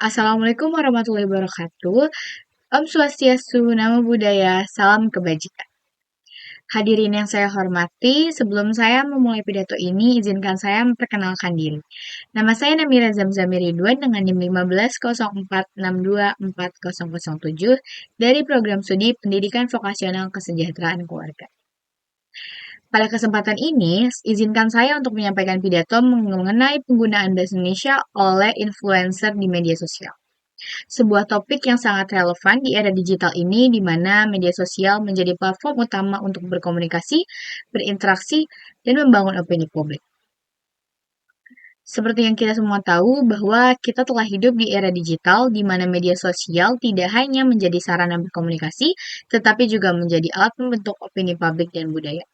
Assalamualaikum warahmatullahi wabarakatuh. Om Swastiastu, Namo Buddhaya, Salam Kebajikan. Hadirin yang saya hormati, sebelum saya memulai pidato ini, izinkan saya memperkenalkan diri. Nama saya Namira Zamzami Ridwan dengan NIM 1504624007 dari Program Studi Pendidikan Vokasional Kesejahteraan Keluarga. Pada kesempatan ini, izinkan saya untuk menyampaikan pidato mengenai penggunaan bahasa Indonesia oleh influencer di media sosial. Sebuah topik yang sangat relevan di era digital ini, di mana media sosial menjadi platform utama untuk berkomunikasi, berinteraksi, dan membangun opini publik. Seperti yang kita semua tahu bahwa kita telah hidup di era digital, di mana media sosial tidak hanya menjadi sarana berkomunikasi, tetapi juga menjadi alat membentuk opini publik dan budaya.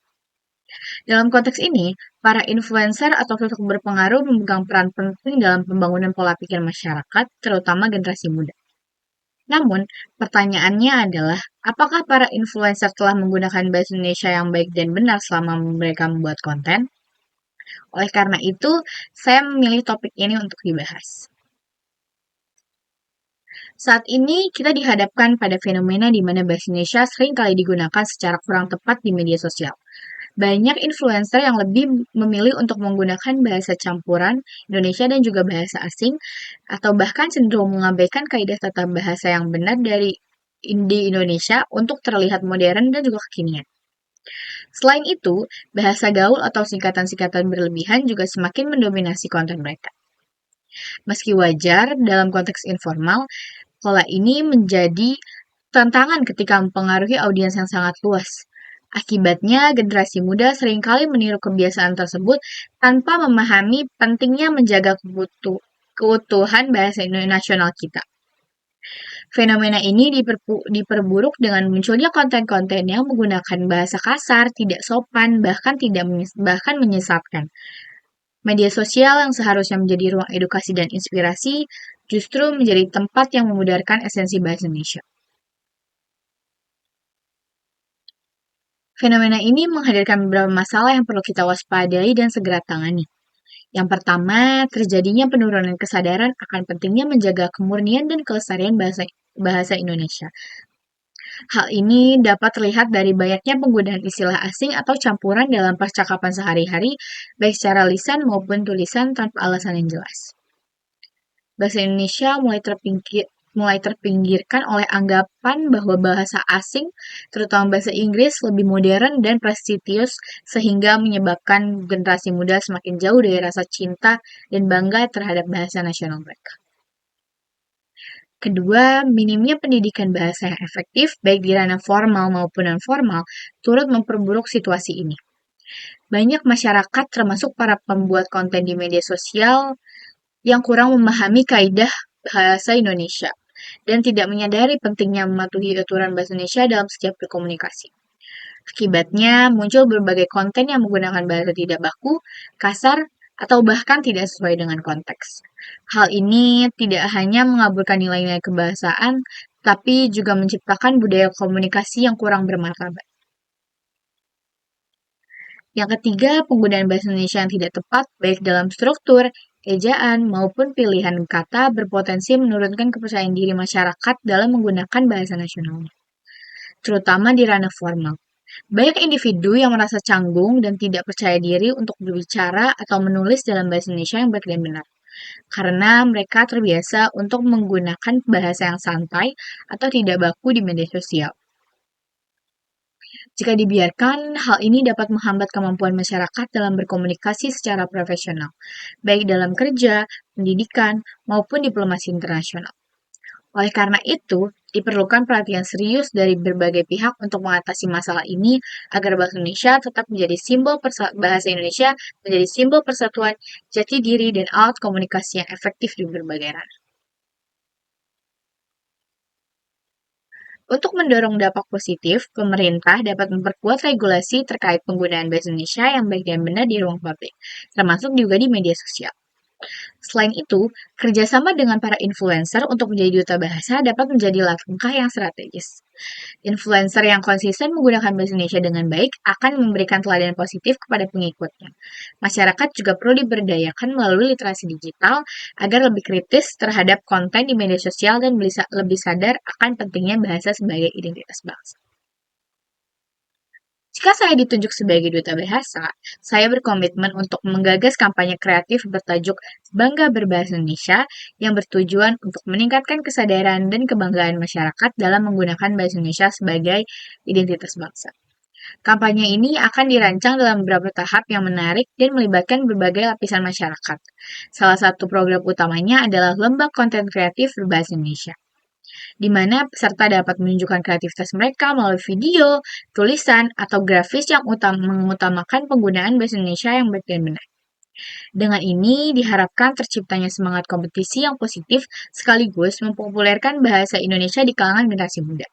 Dalam konteks ini, para influencer atau sosok berpengaruh memegang peran penting dalam pembangunan pola pikir masyarakat, terutama generasi muda. Namun, pertanyaannya adalah, apakah para influencer telah menggunakan bahasa Indonesia yang baik dan benar selama mereka membuat konten? Oleh karena itu, saya memilih topik ini untuk dibahas. Saat ini, kita dihadapkan pada fenomena di mana bahasa Indonesia sering kali digunakan secara kurang tepat di media sosial. Banyak influencer yang lebih memilih untuk menggunakan bahasa campuran Indonesia dan juga bahasa asing, atau bahkan cenderung mengabaikan kaidah tata bahasa yang benar di Indonesia untuk terlihat modern dan juga kekinian. Selain itu, bahasa gaul atau singkatan-singkatan berlebihan juga semakin mendominasi konten mereka. Meski wajar dalam konteks informal, pola ini menjadi tantangan ketika mempengaruhi audiens yang sangat luas. Akibatnya, generasi muda seringkali meniru kebiasaan tersebut tanpa memahami pentingnya menjaga keutuhan bahasa nasional kita. Fenomena ini diperburuk dengan munculnya konten-konten yang menggunakan bahasa kasar, tidak sopan, bahkan menyesatkan. Media sosial yang seharusnya menjadi ruang edukasi dan inspirasi justru menjadi tempat yang memudarkan esensi bahasa Indonesia. Fenomena ini menghadirkan beberapa masalah yang perlu kita waspadai dan segera tangani. Yang pertama, terjadinya penurunan kesadaran akan pentingnya menjaga kemurnian dan kelestarian bahasa Indonesia. Hal ini dapat terlihat dari banyaknya penggunaan istilah asing atau campuran dalam percakapan sehari-hari, baik secara lisan maupun tulisan tanpa alasan yang jelas. Bahasa Indonesia mulai terpinggirkan oleh anggapan bahwa bahasa asing, terutama bahasa Inggris, lebih modern dan prestisius sehingga menyebabkan generasi muda semakin jauh dari rasa cinta dan bangga terhadap bahasa nasional mereka. Kedua, minimnya pendidikan bahasa yang efektif, baik di ranah formal maupun non-formal, turut memperburuk situasi ini. Banyak masyarakat, termasuk para pembuat konten di media sosial, yang kurang memahami kaidah bahasa Indonesia dan tidak menyadari pentingnya mematuhi aturan bahasa Indonesia dalam setiap berkomunikasi. Akibatnya, muncul berbagai konten yang menggunakan bahasa tidak baku, kasar, atau bahkan tidak sesuai dengan konteks. Hal ini tidak hanya mengaburkan nilai-nilai kebahasaan, tapi juga menciptakan budaya komunikasi yang kurang bermartabat. Yang ketiga, penggunaan bahasa Indonesia yang tidak tepat, baik dalam struktur, ejaan, maupun pilihan kata berpotensi menurunkan kepercayaan diri masyarakat dalam menggunakan bahasa nasionalnya, terutama di ranah formal. Banyak individu yang merasa canggung dan tidak percaya diri untuk berbicara atau menulis dalam bahasa Indonesia yang baik dan benar, karena mereka terbiasa untuk menggunakan bahasa yang santai atau tidak baku di media sosial. Jika dibiarkan, hal ini dapat menghambat kemampuan masyarakat dalam berkomunikasi secara profesional, baik dalam kerja, pendidikan, maupun diplomasi internasional. Oleh karena itu, diperlukan perhatian serius dari berbagai pihak untuk mengatasi masalah ini agar bahasa Indonesia tetap menjadi simbol persatuan, jati diri, dan alat komunikasi yang efektif di berbagai ranah. Untuk mendorong dampak positif, pemerintah dapat memperkuat regulasi terkait penggunaan bahasa Indonesia yang baik dan benar di ruang publik, termasuk juga di media sosial. Selain itu, kerjasama dengan para influencer untuk menjadi duta bahasa dapat menjadi langkah yang strategis. Influencer yang konsisten menggunakan bahasa Indonesia dengan baik akan memberikan teladan positif kepada pengikutnya. Masyarakat juga perlu diberdayakan melalui literasi digital agar lebih kritis terhadap konten di media sosial dan bisa lebih sadar akan pentingnya bahasa sebagai identitas bangsa. Jika saya ditunjuk sebagai duta bahasa, saya berkomitmen untuk menggagas kampanye kreatif bertajuk Bangga Berbahasa Indonesia yang bertujuan untuk meningkatkan kesadaran dan kebanggaan masyarakat dalam menggunakan bahasa Indonesia sebagai identitas bangsa. Kampanye ini akan dirancang dalam beberapa tahap yang menarik dan melibatkan berbagai lapisan masyarakat. Salah satu program utamanya adalah Lomba Konten Kreatif Berbahasa Indonesia, di mana peserta dapat menunjukkan kreativitas mereka melalui video, tulisan, atau grafis yang mengutamakan penggunaan bahasa Indonesia yang baik dan benar. Dengan ini diharapkan terciptanya semangat kompetisi yang positif sekaligus mempopulerkan bahasa Indonesia di kalangan generasi muda.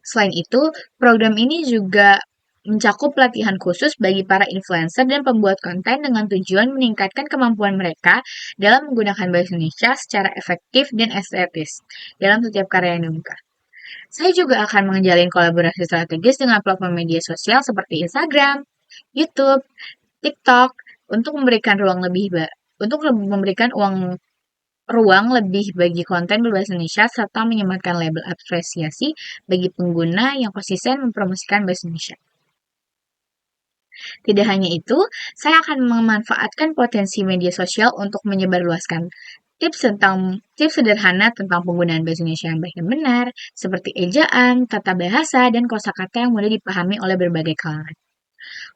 Selain itu, program ini juga mencakup pelatihan khusus bagi para influencer dan pembuat konten dengan tujuan meningkatkan kemampuan mereka dalam menggunakan bahasa Indonesia secara efektif dan estetis dalam setiap karya yang diunggah. Saya juga akan menjalin kolaborasi strategis dengan platform media sosial seperti Instagram, YouTube, TikTok untuk memberikan ruang lebih bagi konten berbahasa Indonesia serta menyematkan label apresiasi bagi pengguna yang konsisten mempromosikan bahasa Indonesia. Tidak hanya itu, saya akan memanfaatkan potensi media sosial untuk menyebarluaskan tips sederhana tentang penggunaan bahasa Indonesia yang baik dan benar, seperti ejaan, tata bahasa, dan kosakata yang mudah dipahami oleh berbagai kalangan.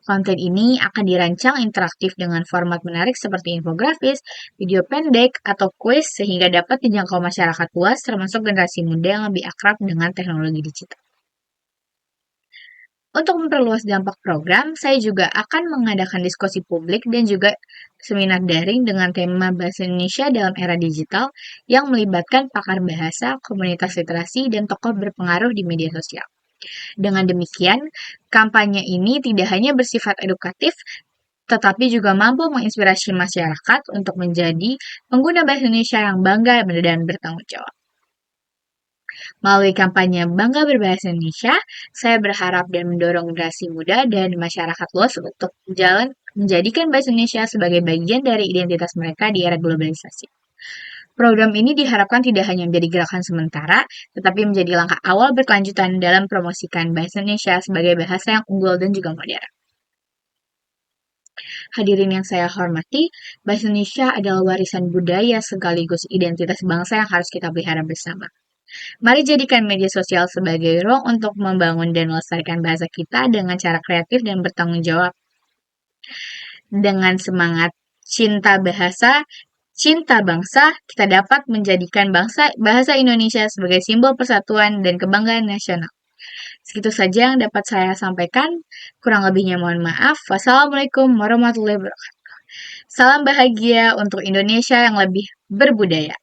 Konten ini akan dirancang interaktif dengan format menarik seperti infografis, video pendek, atau kuis sehingga dapat dijangkau masyarakat luas termasuk generasi muda yang lebih akrab dengan teknologi digital. Untuk memperluas dampak program, saya juga akan mengadakan diskusi publik dan juga seminar daring dengan tema Bahasa Indonesia dalam era digital yang melibatkan pakar bahasa, komunitas literasi, dan tokoh berpengaruh di media sosial. Dengan demikian, kampanye ini tidak hanya bersifat edukatif, tetapi juga mampu menginspirasi masyarakat untuk menjadi pengguna bahasa Indonesia yang bangga dan bertanggung jawab. Melalui kampanye Bangga Berbahasa Indonesia, saya berharap dan mendorong generasi muda dan masyarakat luas untuk menjadikan bahasa Indonesia sebagai bagian dari identitas mereka di era globalisasi. Program ini diharapkan tidak hanya menjadi gerakan sementara, tetapi menjadi langkah awal berkelanjutan dalam promosikan bahasa Indonesia sebagai bahasa yang unggul dan juga modern. Hadirin yang saya hormati, bahasa Indonesia adalah warisan budaya sekaligus identitas bangsa yang harus kita pelihara bersama. Mari jadikan media sosial sebagai ruang untuk membangun dan melestarikan bahasa kita dengan cara kreatif dan bertanggung jawab. Dengan semangat cinta bahasa, cinta bangsa, kita dapat menjadikan bahasa Indonesia sebagai simbol persatuan dan kebanggaan nasional. Segitu saja yang dapat saya sampaikan. Kurang lebihnya mohon maaf. Wassalamualaikum warahmatullahi wabarakatuh. Salam bahagia untuk Indonesia yang lebih berbudaya.